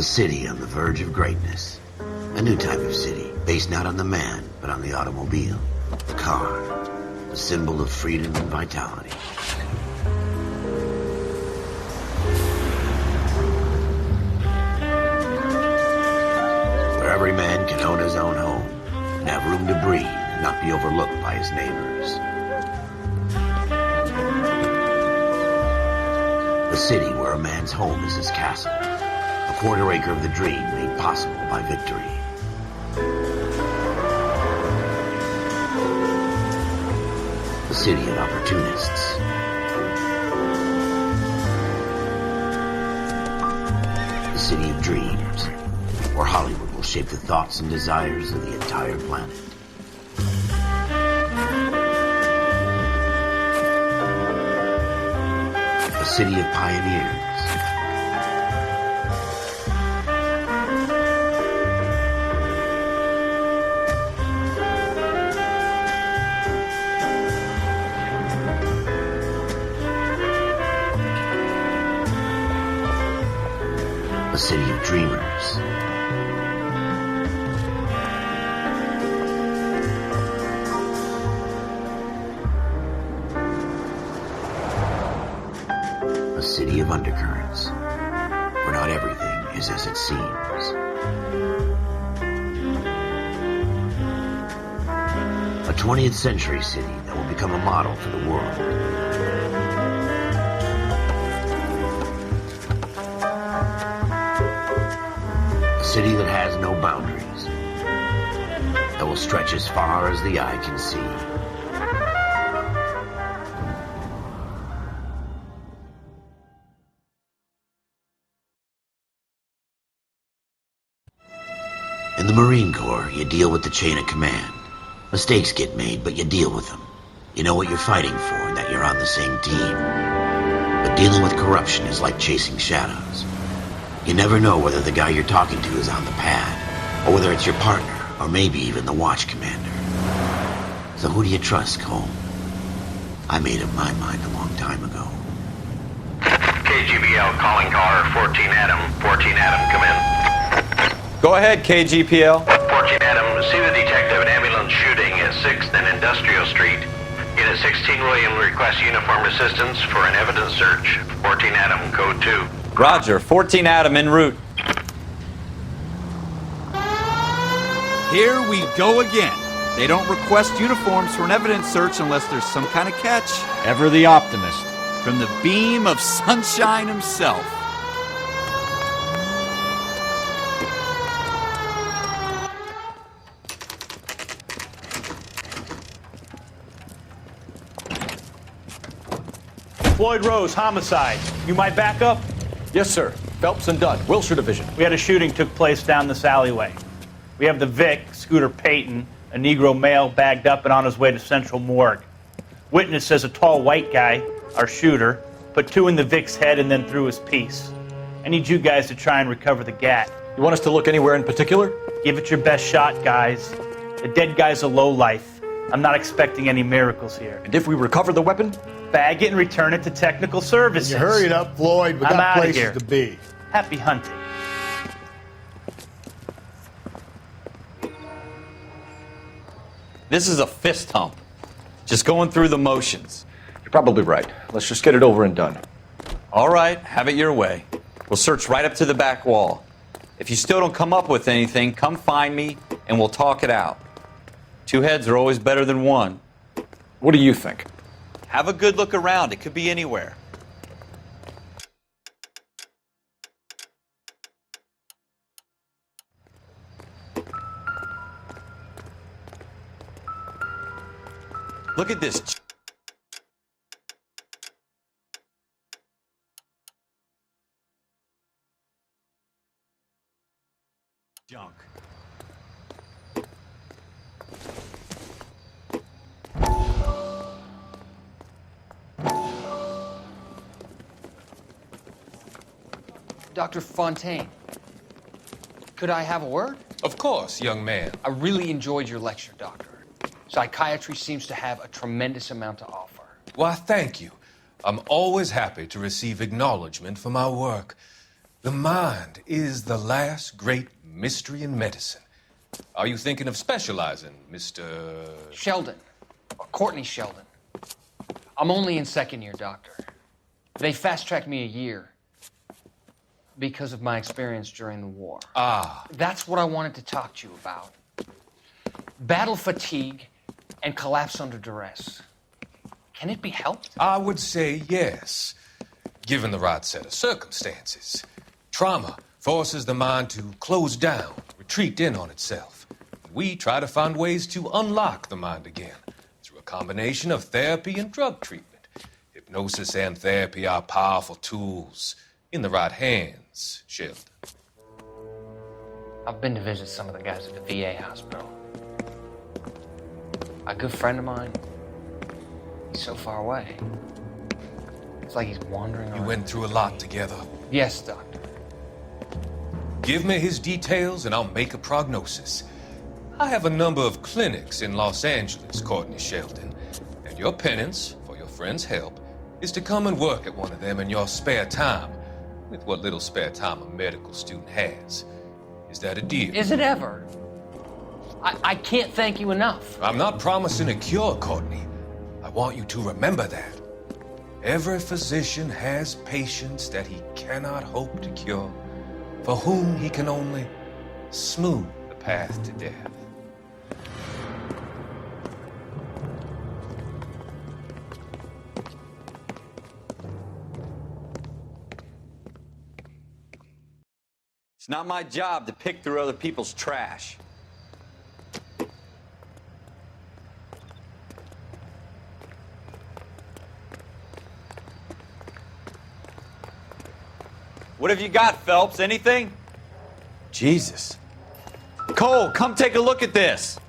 A city on the verge of greatness. A new type of city, based not on the man, but on the automobile. The car. The symbol of freedom and vitality. Where every man can own his own home, and have room to breathe, and not be overlooked by his neighbors. A city where a man's home is his castle. A quarter acre of the dream made possible by victory. A city of opportunists. A city of dreams, where Hollywood will shape the thoughts and desires of the entire planet. A city of pioneers. A city of dreamers. A city of undercurrents, where not everything is as it seems. A 20th century city that will become a model for the world. A city that has no boundaries, that will stretch as far as the eye can see. In the Marine Corps, you deal with the chain of command. Mistakes get made, but you deal with them. You know what you're fighting for and that you're on the same team. But dealing with corruption is like chasing shadows. You never know whether the guy you're talking to is on the pad, or whether it's your partner, or maybe even the watch commander. So who do you trust, Cole? I made up my mind a long time ago. KGBL calling car 14 Adam. 14 Adam, come in. Go ahead, KGPL. 14 Adam, see the detective an ambulance shooting at 6th and Industrial Street. Unit 16 William requests uniformed assistance for an evidence search. 14 Adam, code 2. Roger, 14 Adam en route. Here we go again. They don't request uniforms for an evidence search unless there's some kind of catch. Ever the optimist. From the beam of sunshine himself. Floyd Rose, homicide. You might back up? Yes, sir. Phelps and Dunn, Wilshire Division. We had a shooting took place down this alleyway. We have the Vic, Scooter Payton, a Negro male bagged up and on his way to Central Morgue. Witness says a tall white guy, our shooter, put 2 in the Vic's head and then threw his piece. I need you guys to try and recover the gat. You want us to look anywhere in particular? Give it your best shot, guys. The dead guy's a lowlife. I'm not expecting any miracles here. And if we recover the weapon? Bag it and return it to technical services. You hurry it up, Floyd. We I'm got outta places here. to be. Happy hunting. This is a fist hump. Just going through the motions. You're probably right. Let's just get it over and done. All right, have it your way. We'll search right up to the back wall. If you still don't come up with anything, come find me and we'll talk it out. 2 heads are always better than 1. What do you think? Have a good look around. It could be anywhere. Look at this. Junk. Dr. Fontaine, could I have a word? Of course, young man. I really enjoyed your lecture, Doctor. Psychiatry seems to have a tremendous amount to offer. Why, thank you. I'm always happy to receive acknowledgement for my work. The mind is the last great mystery in medicine. Are you thinking of specializing, Mr. Sheldon. Or Courtney Sheldon. I'm only in second year, Doctor. They fast-tracked me a year because of my experience during the war. Ah. That's what I wanted to talk to you about. Battle fatigue and collapse under duress. Can it be helped? I would say yes, given the right set of circumstances. Trauma forces the mind to close down, retreat in on itself. We try to find ways to unlock the mind again through a combination of therapy and drug treatment. Hypnosis and therapy are powerful tools in the right hands, Sheldon. I've been to visit some of the guys at the VA hospital. A good friend of mine, he's so far away. It's like he's wandering around. You went through a lot together. Yes, Doctor. Give me his details and I'll make a prognosis. I have a number of clinics in Los Angeles, Courtney Sheldon, and your penance, for your friend's help, is to come and work at one of them in your spare time, with what little spare time a medical student has. Is that a deal? Is it ever? I can't thank you enough. I'm not promising a cure, Courtney. I want you to remember that. Every physician has patients that he cannot hope to cure, for whom he can only smooth the path to death. It's not my job to pick through other people's trash. What have you got, Phelps? Anything? Jesus. Cole, come take a look at this.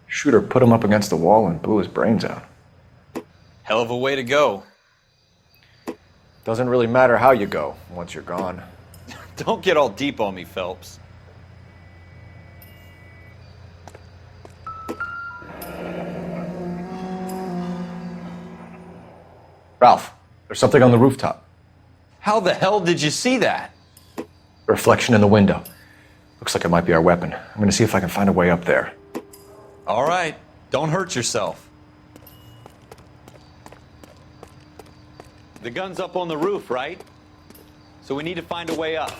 Shooter put him up against the wall and blew his brains out. Hell of a way to go. Doesn't really matter how you go once you're gone. Don't get all deep on me, Phelps. Ralph, there's something on the rooftop. How the hell did you see that? A reflection in the window. Looks like it might be our weapon. I'm gonna see if I can find a way up there. All right, don't hurt yourself. The gun's up on the roof, right? So we need to find a way up.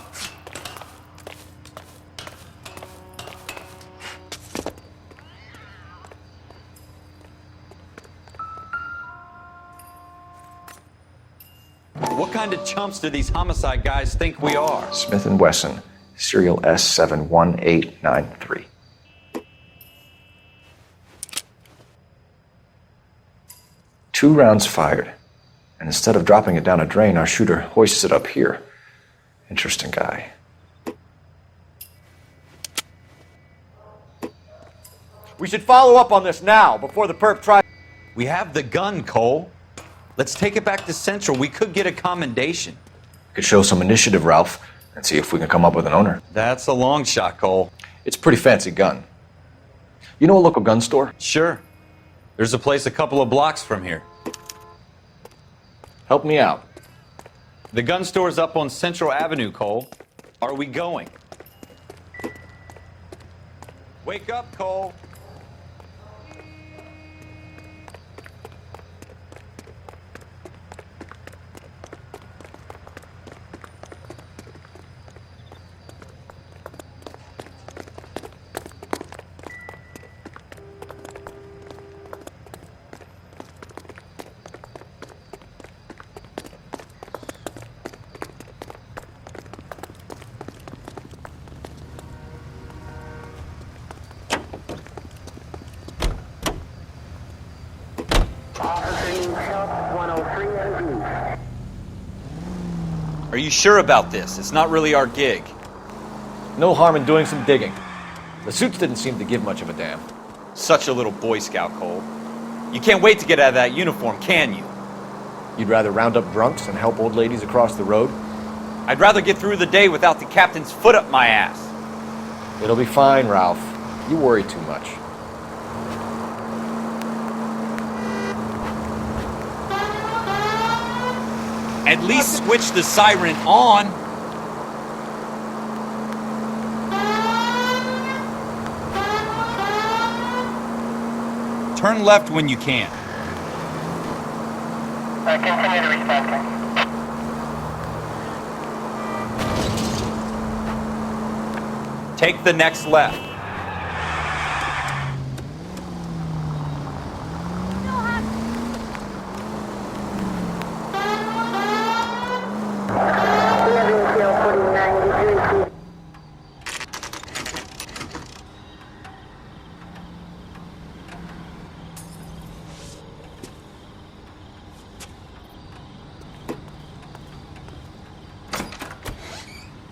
What kind of chumps do these homicide guys think we are? Smith & Wesson, serial S71893. Two rounds fired. And instead of dropping it down a drain, our shooter hoists it up here. Interesting guy. We should follow up on this now, before the perp tries. We have the gun, Cole. Let's take it back to Central. We could get a commendation. We could show some initiative, Ralph, and see if we can come up with an owner. That's a long shot, Cole. It's a pretty fancy gun. You know a local gun store? Sure. There's a place a couple of blocks from here. Help me out. The gun store's up on Central Avenue, Cole. Are we going? Wake up, Cole. Are you sure about this? It's not really our gig. No harm in doing some digging. The suits didn't seem to give much of a damn. Such a little Boy Scout, Cole. You can't wait to get out of that uniform, can you? You'd rather round up drunks and help old ladies across the road? I'd rather get through the day without the captain's foot up my ass. It'll be fine, Ralph. You worry too much. At least switch the siren on. Turn left when you can. Continue to respond. Take the next left.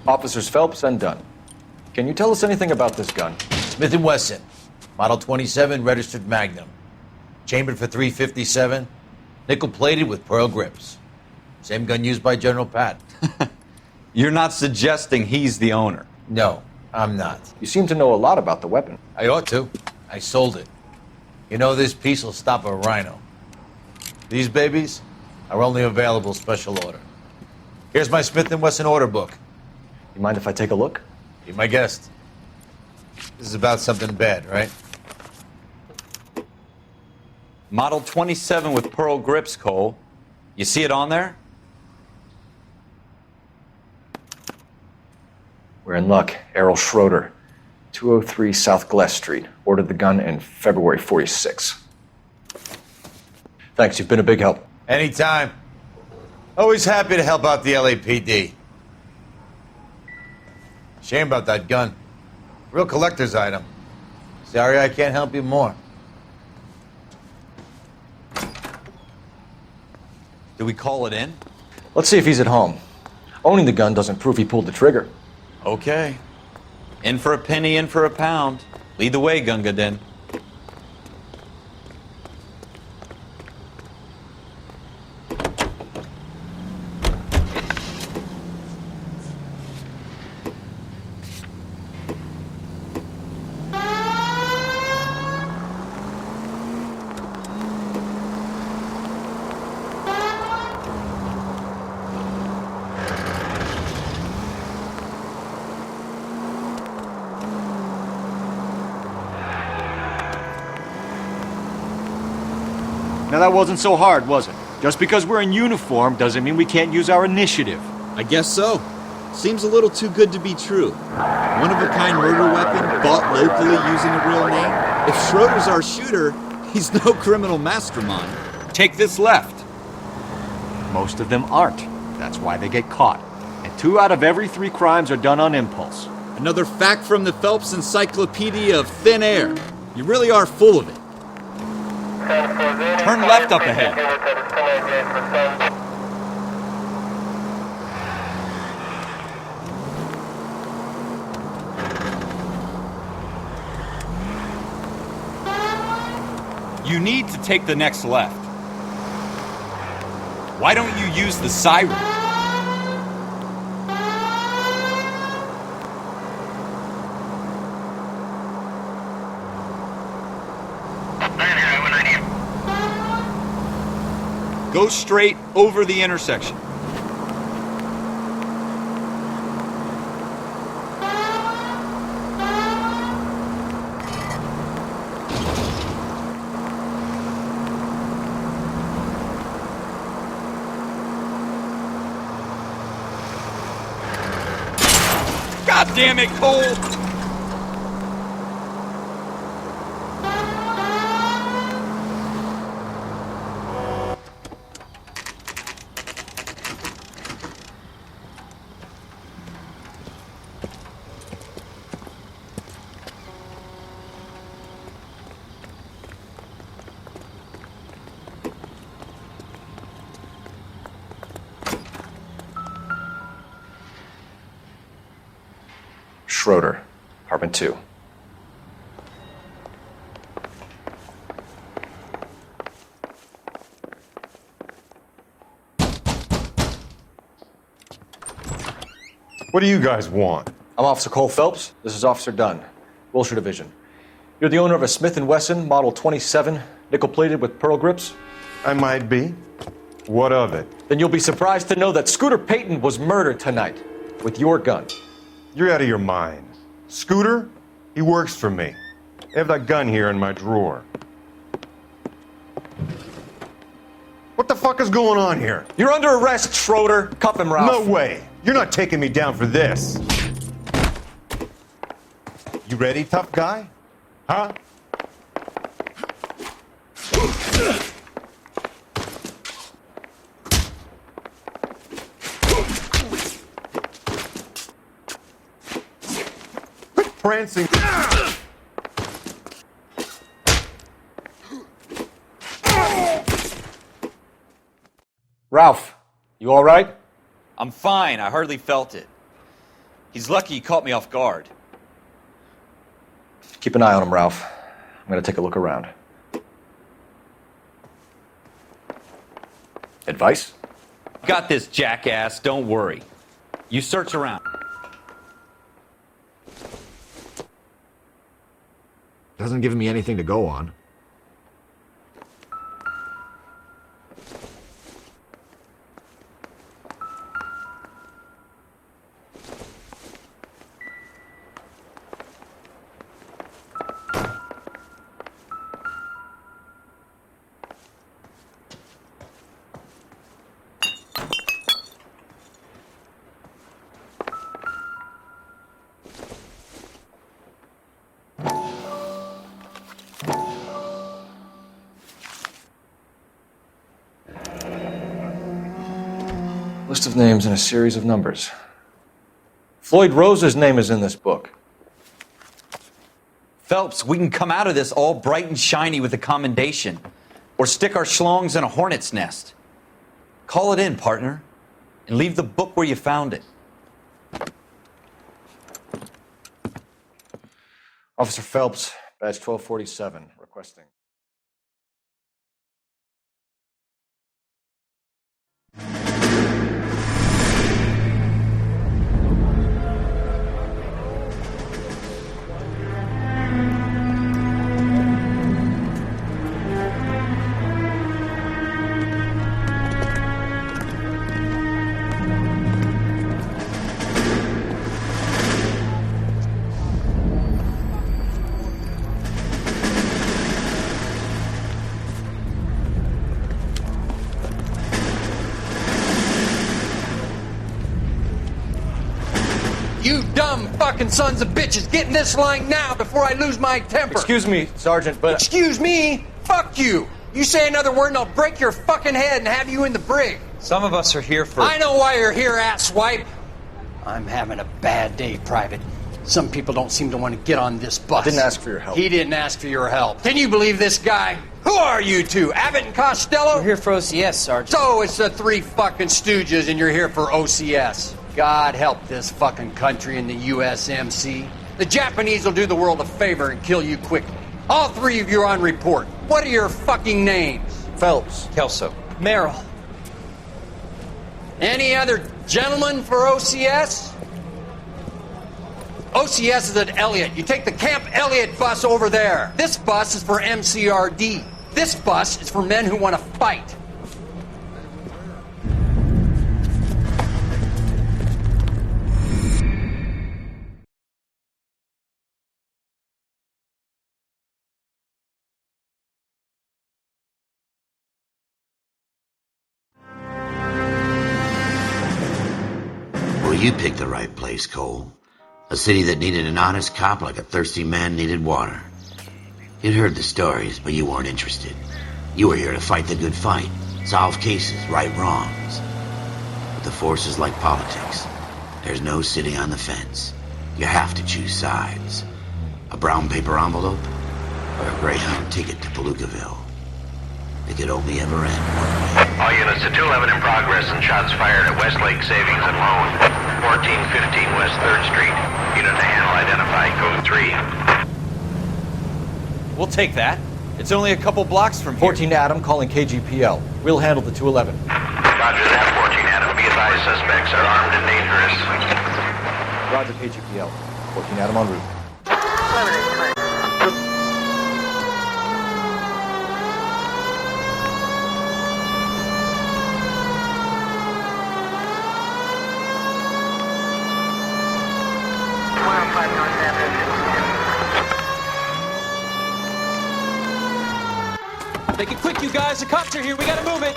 Officers Phelps and Dunn. Can you tell us anything about this gun? Smith & Wesson, Model 27, registered Magnum. Chambered for .357, nickel-plated with pearl grips. Same gun used by General Pat. You're not suggesting he's the owner. No, I'm not. You seem to know a lot about the weapon. I ought to. I sold it. You know, this piece will stop a rhino. These babies are only available special order. Here's my Smith & Wesson order book. You mind if I take a look? Be my guest. This is about something bad, right? Model 27 with pearl grips, Cole. You see it on there? We're in luck. Errol Schroeder, 203 South Glass Street. Ordered the gun in February '46. Thanks, you've been a big help. Anytime. Always happy to help out the LAPD. Shame about that gun. Real collector's item. Sorry I can't help you more. Do we call it in? Let's see if he's at home. Owning the gun doesn't prove he pulled the trigger. Okay. In for a penny, in for a pound. Lead the way, Gunga Din. Now that wasn't so hard, was it? Just because we're in uniform doesn't mean we can't use our initiative. I guess so. Seems a little too good to be true. One-of-a-kind murder weapon bought locally using a real name. If Schroeder's our shooter, he's no criminal mastermind. Take this left. Most of them aren't. That's why they get caught. And 2 out of every 3 crimes are done on impulse. Another fact from the Phelps Encyclopedia of Thin Air. You really are full of it. Turn left up ahead. You need to take the next left. Why don't you use the siren? Go straight over the intersection. God damn it, Cole! Schroeder, apartment 2. What do you guys want? I'm Officer Cole Phelps. This is Officer Dunn, Wilshire Division. You're the owner of a Smith & Wesson Model 27, nickel-plated with pearl grips? I might be. What of it? Then you'll be surprised to know that Scooter Payton was murdered tonight with your gun. You're out of your mind. Scooter? He works for me. I have that gun here in my drawer. What the fuck is going on here? You're under arrest, Schroeder. Cuff him, Ralph. No way. You're not taking me down for this. You ready, tough guy? Huh? Quit prancing. Ralph, you all right? I'm fine. I hardly felt it. He's lucky he caught me off guard. Keep an eye on him, Ralph. I'm going to take a look around. Advice? Got this, jackass. Don't worry. You search around. Doesn't give me anything to go on. List of names and a series of numbers. Floyd Rose's name is in this book. Phelps, we can come out of this all bright and shiny with a commendation. Or stick our schlongs in a hornet's nest. Call it in, partner. And leave the book where you found it. Officer Phelps, badge 1247, requesting. You dumb fucking sons of bitches, get in this line now before I lose my temper. Excuse me, Sergeant, but... Excuse me? Fuck you. You say another word and I'll break your fucking head and have you in the brig. Some of us are here for... I know why you're here, asswipe. I'm having a bad day, Private. Some people don't seem to want to get on this bus. I didn't ask for your help. He didn't ask for your help. Can you believe this guy? Who are you two? Abbott and Costello? We're here for OCS, Sergeant. So it's the three fucking stooges and you're here for OCS. God help this fucking country and the USMC. The Japanese will do the world a favor and kill you quickly. All three of you are on report. What are your fucking names? Phelps. Kelso. Merrill. Any other gentlemen for OCS? OCS is at Elliott. You take the Camp Elliott bus over there. This bus is for MCRD. This bus is for men who want to fight. Well, you picked the right place, Cole. A city that needed an honest cop like a thirsty man needed water. You'd heard the stories, but you weren't interested. You were here to fight the good fight, solve cases, right wrongs. But the force is like politics. There's no sitting on the fence. You have to choose sides. A brown paper envelope or a Greyhound ticket to Palookaville. It could only ever end one way. All units to 211 in progress and shots fired at Westlake Savings and Loan, 1415 West 3rd Street. Unit to handle identify code 3. We'll take that. It's only a couple blocks from here. 14 Adam calling KGPL. We'll handle the 211. Roger that, 14 Adam. Be advised, suspects are armed and dangerous. Roger, KGPL. 14 Adam en route. 25 North Avenue. Make it quick, you guys. The cops are here. We gotta move it.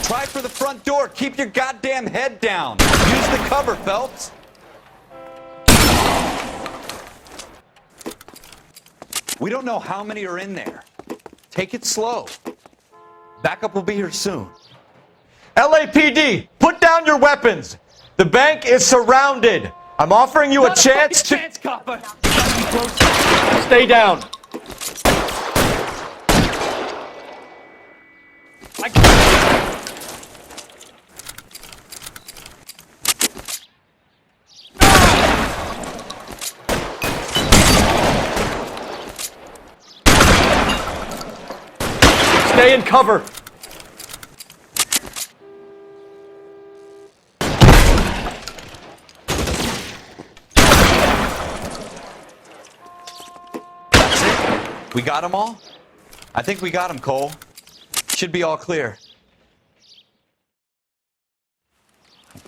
Try for the front door. Keep your goddamn head down. Use the cover, Phelps. We don't know how many are in there. Take it slow. Backup will be here soon. LAPD, put down your weapons. The bank is surrounded. I'm offering you a chance to... Chance, copper. Stay down. Stay in cover. We got them all? I think we got them, Cole. Should be all clear.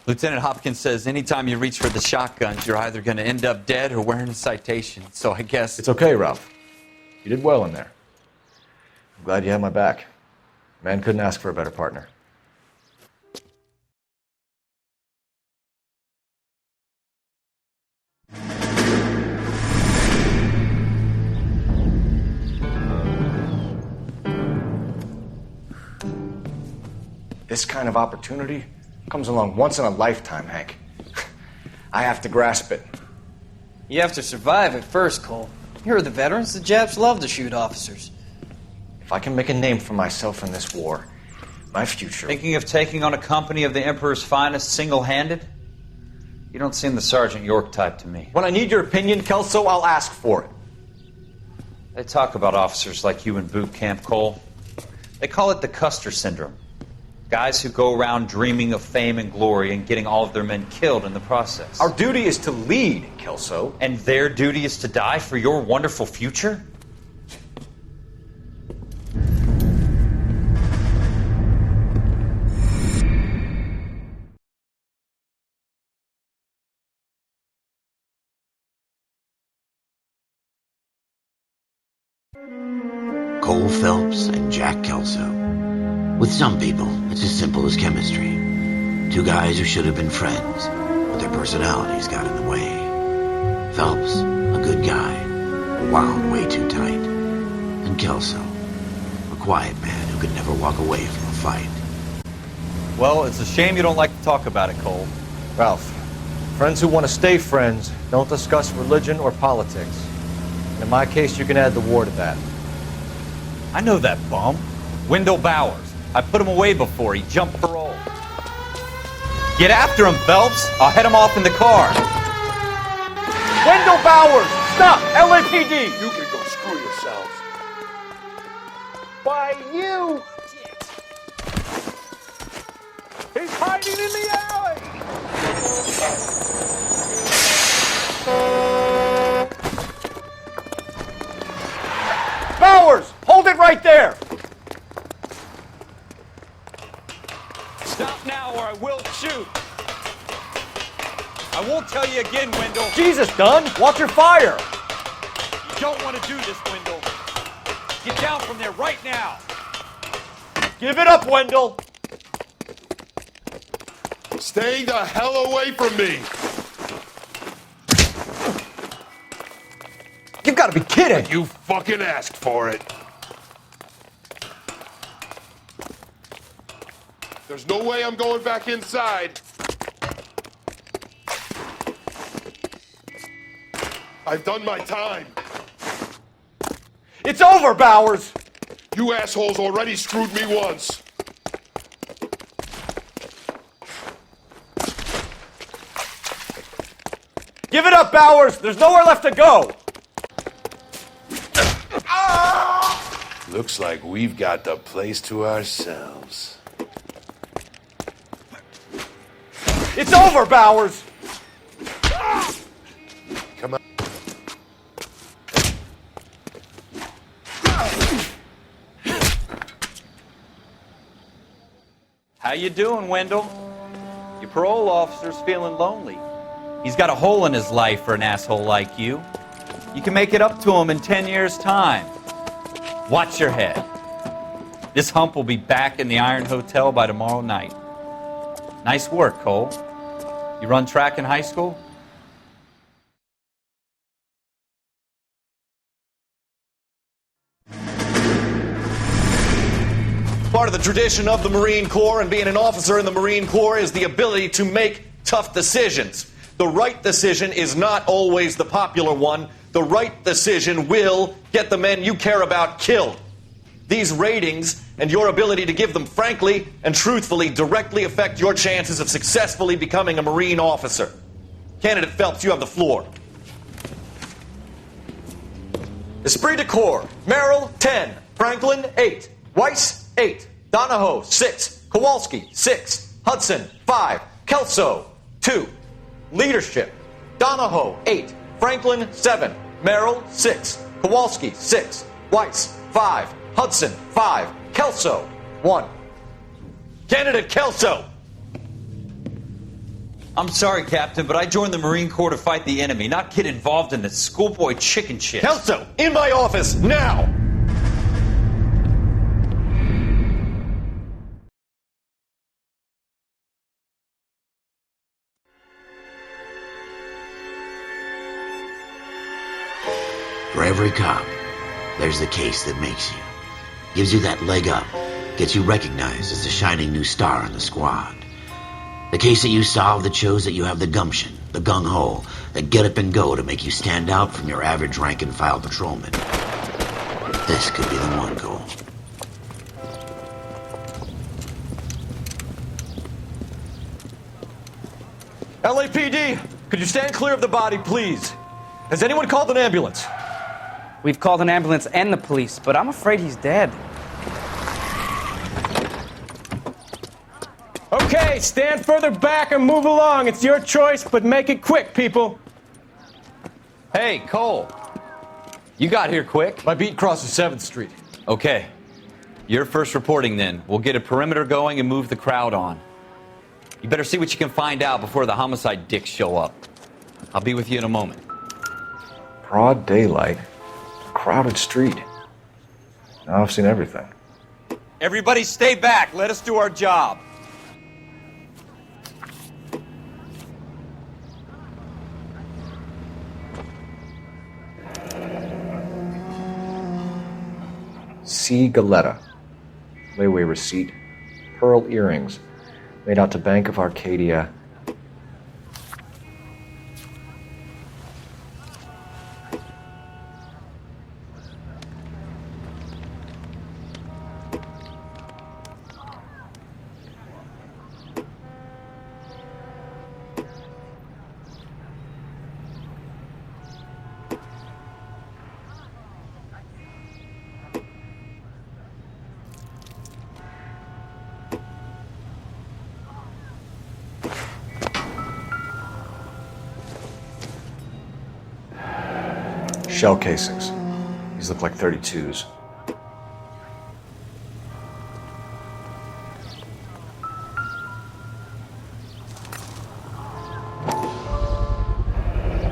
Lieutenant Hopkins says anytime you reach for the shotguns, you're either going to end up dead or wearing a citation. So I guess... It's okay, Ralph. You did well in there. I'm glad you had my back. Man couldn't ask for a better partner. This kind of opportunity comes along once in a lifetime, Hank. I have to grasp it. You have to survive it first, Cole. Here are the veterans. The Japs love to shoot officers. If I can make a name for myself in this war, my future... Thinking of taking on a company of the Emperor's finest single-handed? You don't seem the Sergeant York type to me. When I need your opinion, Kelso, I'll ask for it. They talk about officers like you in boot camp, Cole. They call it the Custer Syndrome. Guys who go around dreaming of fame and glory and getting all of their men killed in the process. Our duty is to lead, Kelso. And their duty is to die for your wonderful future? Cole Phelps and Jack Kelso. With some people, it's as simple as chemistry. Two guys who should have been friends, but their personalities got in the way. Phelps, a good guy, wound way too tight. And Kelso, a quiet man who could never walk away from a fight. Well, it's a shame you don't like to talk about it, Cole. Ralph, friends who want to stay friends don't discuss religion or politics. And in my case, you can add the war to that. I know that bum. Wendell Bowers. I put him away before. He jumped parole. Get after him, Phelps. I'll head him off in the car. Wendell Bowers! Stop! LAPD! You can go screw yourselves. By you! He's hiding in the alley! Bowers! Hold it right there! Stop now or I will shoot. I won't tell you again, Wendell. Jesus, Dunn! Watch your fire! You don't want to do this, Wendell. Get down from there right now. Give it up, Wendell! Stay the hell away from me! You've got to be kidding! You fucking asked for it. There's no way I'm going back inside. I've done my time. It's over, Bowers! You assholes already screwed me once. Give it up, Bowers! There's nowhere left to go! Looks like we've got the place to ourselves. It's over, Bowers! you doing, Wendell? Your parole officer's feeling lonely. He's got a hole in his life for an asshole like you. You can make it up to him in 10 years' time. Watch your head. This hump will be back in the Iron Hotel by tomorrow night. Nice work, Cole. You run track in high school? Part of the tradition of the Marine Corps and being an officer in the Marine Corps is the ability to make tough decisions. The right decision is not always the popular one. The right decision will get the men you care about killed. These ratings and your ability to give them frankly and truthfully directly affect your chances of successfully becoming a Marine officer. Candidate Phelps, you have the floor. Esprit de Corps, Merrill, 10. Franklin, 8. Weiss, 8. Donahoe, 6. Kowalski, 6. Hudson, 5. Kelso, 2. Leadership, Donahoe, 8. Franklin, 7. Merrill, 6. Kowalski, 6. Weiss, 5. Hudson, 5. Kelso, 1. Candidate Kelso! I'm sorry, Captain, but I joined the Marine Corps to fight the enemy, not get involved in this schoolboy chicken shit. Kelso, in my office, now! For every cop, there's the case that makes you. Gives you that leg up. Gets you recognized as the shining new star in the squad. The case that you solve that shows that you have the gumption, the gung-ho, the get up and go to make you stand out from your average rank-and-file patrolman. This could be the one, Cole. LAPD, could you stand clear of the body, please? Has anyone called an ambulance? We've called an ambulance and the police, but I'm afraid he's dead. Okay, stand further back and move along. It's your choice, but make it quick, people. Hey, Cole. You got here quick. My beat crosses 7th Street. Okay. You're first reporting then. We'll get a perimeter going and move the crowd on. You better see what you can find out before the homicide dicks show up. I'll be with you in a moment. Broad daylight. Crowded street. Now I've seen everything. Everybody stay back. Let us do our job. C. Galetta. Layaway receipt. Pearl earrings. Made out to Bank of Arcadia. Shell casings. These look like 32s.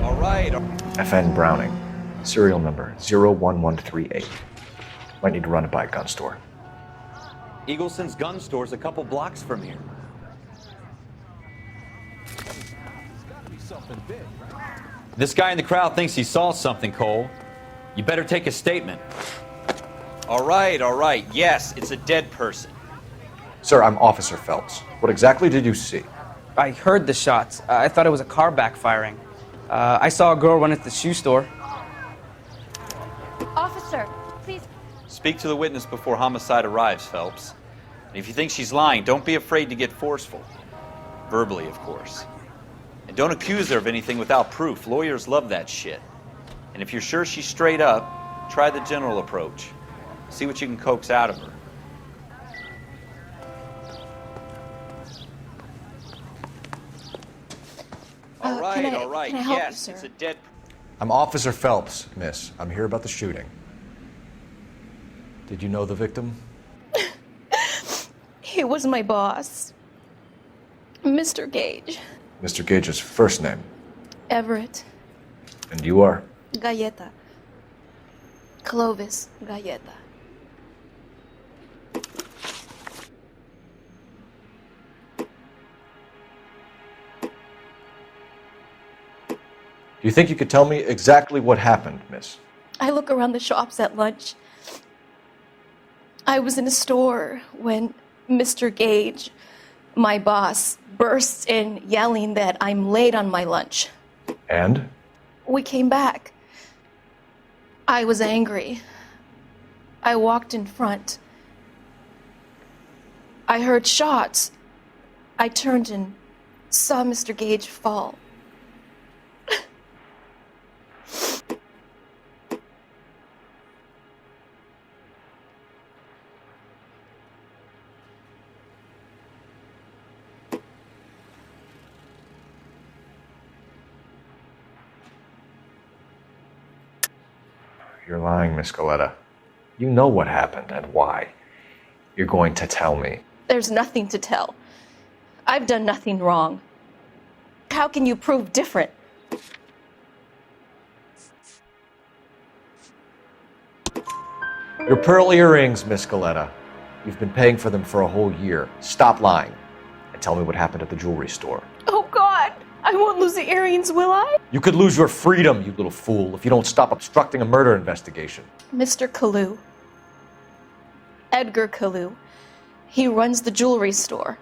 All right. FN Browning. Serial number 01138. Might need to run it by a gun store. Eagleson's gun store's a couple blocks from here. This guy in the crowd thinks he saw something, Cole. You better take a statement. All right. Yes, it's a dead person. Sir, I'm Officer Phelps. What exactly did you see? I heard the shots. I thought it was a car backfiring. I saw a girl run into the shoe store. Officer, please. Speak to the witness before homicide arrives, Phelps. And if you think she's lying, don't be afraid to get forceful. Verbally, of course. And don't accuse her of anything without proof. Lawyers love that shit. And if you're sure she's straight up, try the general approach. See what you can coax out of her. All right. Can I help Yes, you, it's sir? a dead... I'm Officer Phelps, miss. I'm here about the shooting. Did you know the victim? He was my boss, Mr. Gage. Mr. Gage's first name. Everett. And you are? Galleta. Clovis Galleta. Do you think you could tell me exactly what happened, miss? I look around the shops at lunch. I was in a store when Mr. Gage, my boss, bursts in yelling that I'm late on my lunch. And? We came back. I was angry. I walked in front. I heard shots. I turned and saw Mr. Gage fall. You're lying, Miss Galleta. You know what happened and why. You're going to tell me. There's nothing to tell. I've done nothing wrong. How can you prove different? Your pearl earrings, Miss Galleta. You've been paying for them for a whole year. Stop lying and tell me what happened at the jewelry store. Oh, God! I won't lose the earrings, will I? You could lose your freedom, you little fool, if you don't stop obstructing a murder investigation. Mr. Kalu. Edgar Kalu. He runs the jewelry store.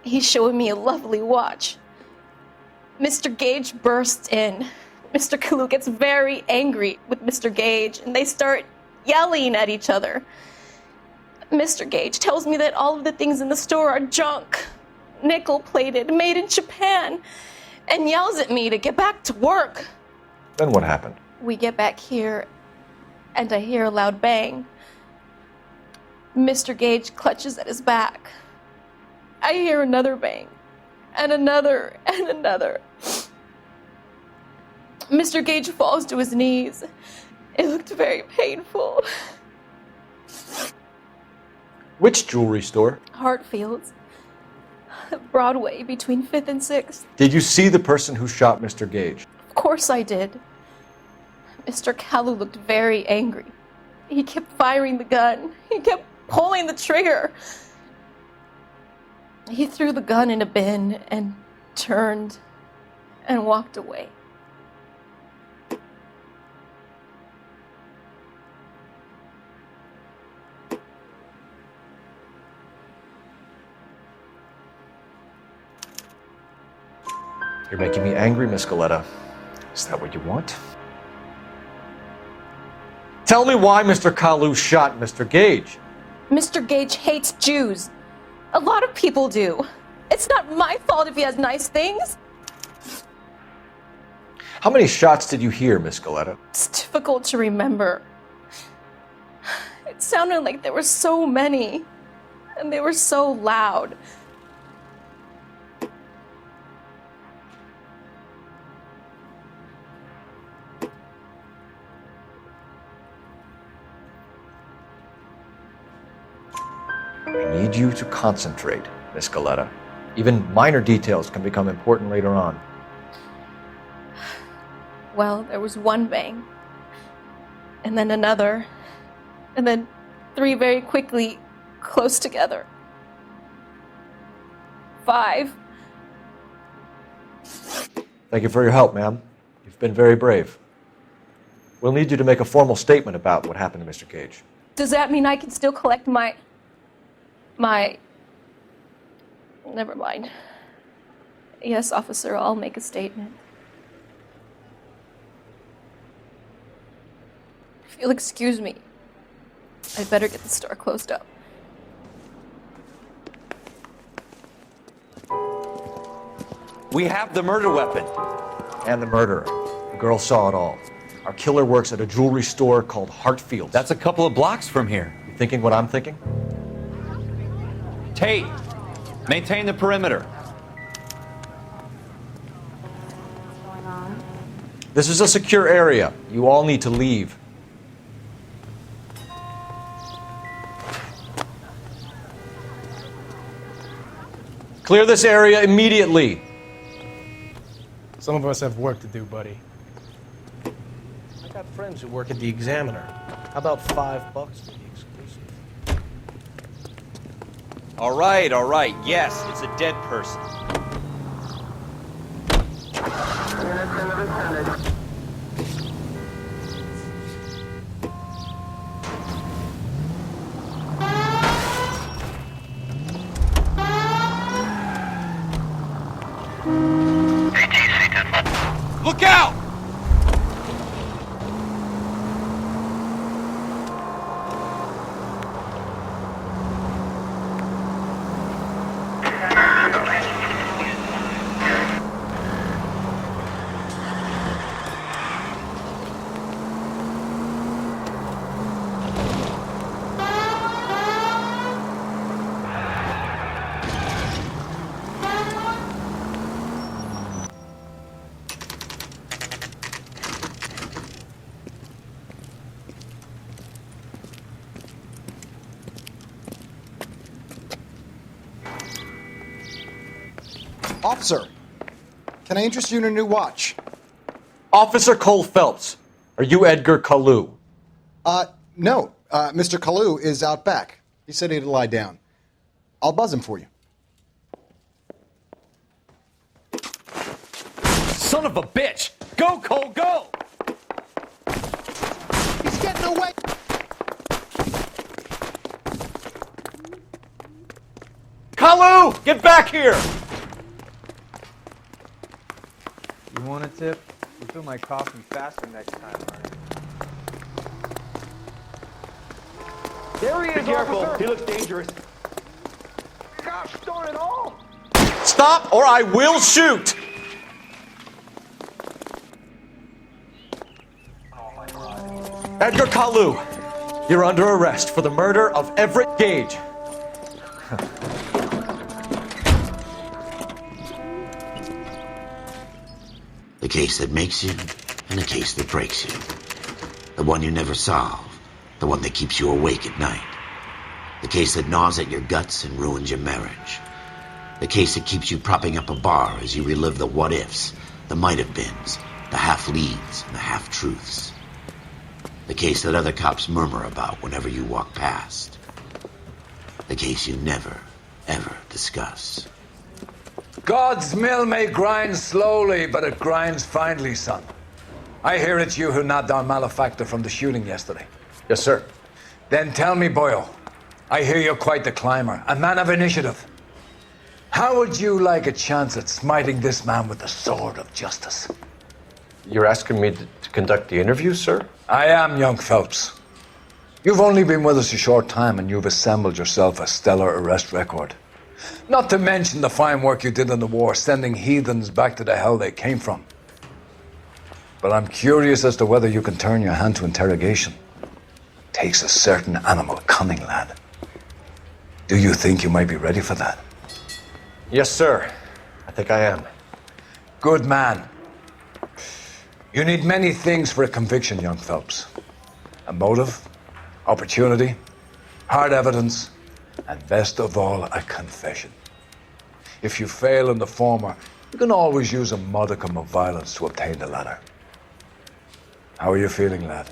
He's showing me a lovely watch. Mr. Gage bursts in. Mr. Kalu gets very angry with Mr. Gage, and they start yelling at each other. Mr. Gage tells me that all of the things in the store are junk, nickel-plated, made in Japan, and yells at me to get back to work. Then what happened? We get back here, and I hear a loud bang. Mr. Gage clutches at his back. I hear another bang, and another, and another. Mr. Gage falls to his knees. It looked very painful. Which jewelry store? Hartfield's. Broadway, between 5th and 6th. Did you see the person who shot Mr. Gage? Of course I did. Mr. Kalu looked very angry. He kept firing the gun. He kept pulling the trigger. He threw the gun in a bin and turned and walked away. You're making me angry, Miss Galleta. Is that what you want? Tell me why Mr. Kalu shot Mr. Gage. Mr. Gage hates Jews. A lot of people do. It's not my fault if he has nice things. How many shots did you hear, Miss Galleta? It's difficult to remember. It sounded like there were so many, and they were so loud. I need you to concentrate, Miss Galleta. Even minor details can become important later on. Well, there was one bang, and then another, and then 3 very quickly, close together. 5. Thank you for your help, ma'am. You've been very brave. We'll need you to make a formal statement about what happened to Mr. Gage. Does that mean I can still collect my... Never mind. Yes, officer, I'll make a statement. If you'll excuse me, I'd better get the store closed up. We have the murder weapon. And the murderer. The girl saw it all. Our killer works at a jewelry store called Hartfield's. That's a couple of blocks from here. You thinking what I'm thinking? Tate, maintain the perimeter. This is a secure area. You all need to leave. Clear this area immediately. Some of us have work to do, buddy. I got friends who work at the Examiner. How about $5 for the exclusive? All right. Yes, it's a dead person. Look out! Officer, can I interest you in a new watch? Officer Cole Phelps, are you Edgar Kalu? No. Mr. Kalu is out back. He said he'd lie down. I'll buzz him for you. Son of a bitch! Go, Cole, go! He's getting away! Kalu! Get back here! You want a tip? Refill my coffee faster next time, Arnie. There he is, Be careful. officer. He looks dangerous. Gosh darn it all! Stop or I will shoot! Edgar Kalu, you're under arrest for the murder of Everett Gage. The case that makes you, and the case that breaks you. The one you never solve, the one that keeps you awake at night. The case that gnaws at your guts and ruins your marriage. The case that keeps you propping up a bar as you relive the what-ifs, the might-have-beens, the half-leads, and the half-truths. The case that other cops murmur about whenever you walk past. The case you never, ever discuss. God's mill may grind slowly, but it grinds finely, son. I hear it's you who nabbed our malefactor from the shooting yesterday. Yes, sir. Then tell me, Boyle, I hear you're quite the climber, a man of initiative. How would you like a chance at smiting this man with the sword of justice? You're asking me to conduct the interview, sir? I am, young Phelps. You've only been with us a short time, and you've assembled yourself a stellar arrest record. Not to mention the fine work you did in the war, sending heathens back to the hell they came from. But I'm curious as to whether you can turn your hand to interrogation. Takes a certain animal cunning, lad. Do you think you might be ready for that? Yes, sir. I think I am. Good man. You need many things for a conviction, young Phelps. A motive, opportunity, hard evidence, and best of all, a confession. If you fail in the former, you can always use a modicum of violence to obtain the latter. How are you feeling, lad?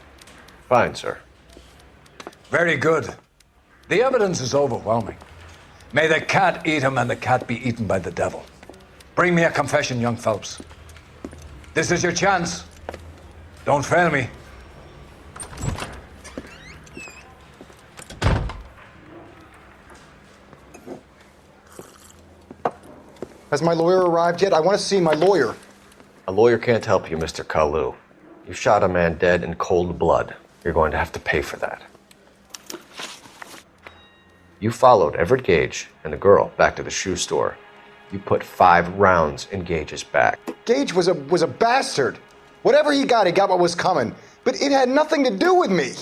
Fine, sir. Very good. The evidence is overwhelming. May the cat eat him and the cat be eaten by the devil. Bring me a confession, young Phelps. This is your chance. Don't fail me. Has my lawyer arrived yet? I want to see my lawyer. A lawyer can't help you, Mr. Kalu. You shot a man dead in cold blood. You're going to have to pay for that. You followed Everett Gage and the girl back to the shoe store. You put 5 rounds in Gage's back. Gage was a bastard. Whatever he got what was coming. But it had nothing to do with me.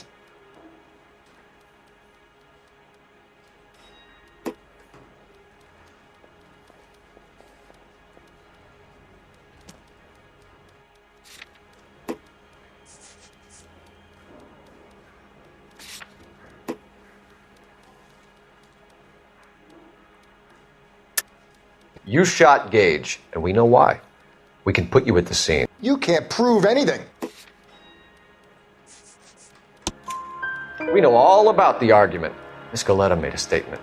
You shot Gage, and we know why. We can put you at the scene. You can't prove anything. We know all about the argument. Miss Galetta made a statement.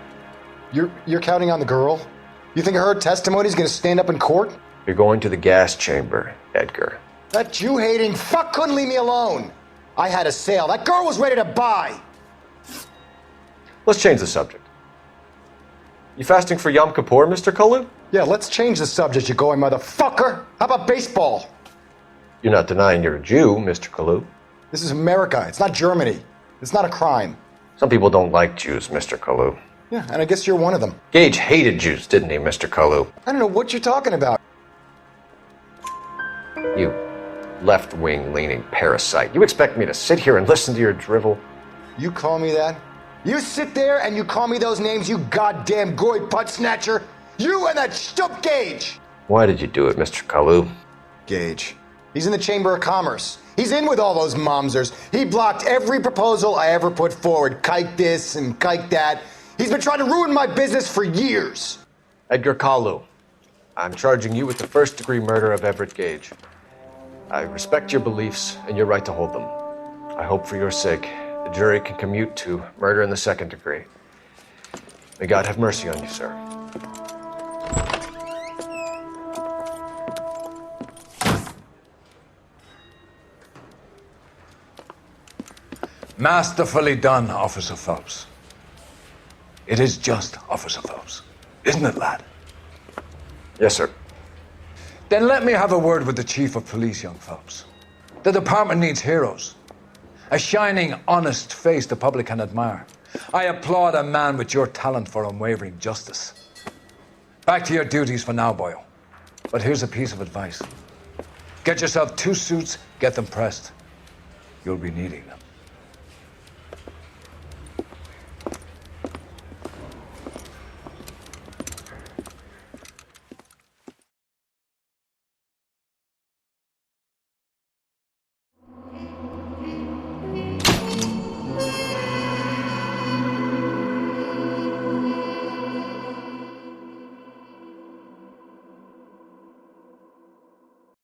You're counting on the girl? You think her testimony is going to stand up in court? You're going to the gas chamber, Edgar. That Jew-hating fuck couldn't leave me alone. I had a sale. That girl was ready to buy. Let's change the subject. You fasting for Yom Kippur, Mr. Kalu? Yeah, let's change the subject, you going motherfucker. How about baseball? You're not denying you're a Jew, Mr. Kalu. This is America. It's not Germany. It's not a crime. Some people don't like Jews, Mr. Kalu. Yeah, and I guess you're one of them. Gage hated Jews, didn't he, Mr. Kalu? I don't know what you're talking about. You left-wing leaning parasite. You expect me to sit here and listen to your drivel? You call me that? You sit there and you call me those names, you goddamn goy putt snatcher? You and that stup Gage! Why did you do it, Mr. Kalu? Gage. He's in the Chamber of Commerce. He's in with all those momsers. He blocked every proposal I ever put forward. Kike this and kike that. He's been trying to ruin my business for years. Edgar Kalu, I'm charging you with the first-degree murder of Everett Gage. I respect your beliefs and your right to hold them. I hope for your sake the jury can commute to murder in the second degree. May God have mercy on you, sir. Masterfully done, Officer Phelps. It is just Officer Phelps, isn't it, lad? Yes, sir. Then let me have a word with the Chief of Police, young Phelps. The department needs heroes. A shining, honest face the public can admire. I applaud a man with your talent for unwavering justice. Back to your duties for now, boyo. But here's a piece of advice. Get yourself 2 suits, get them pressed. You'll be needing them.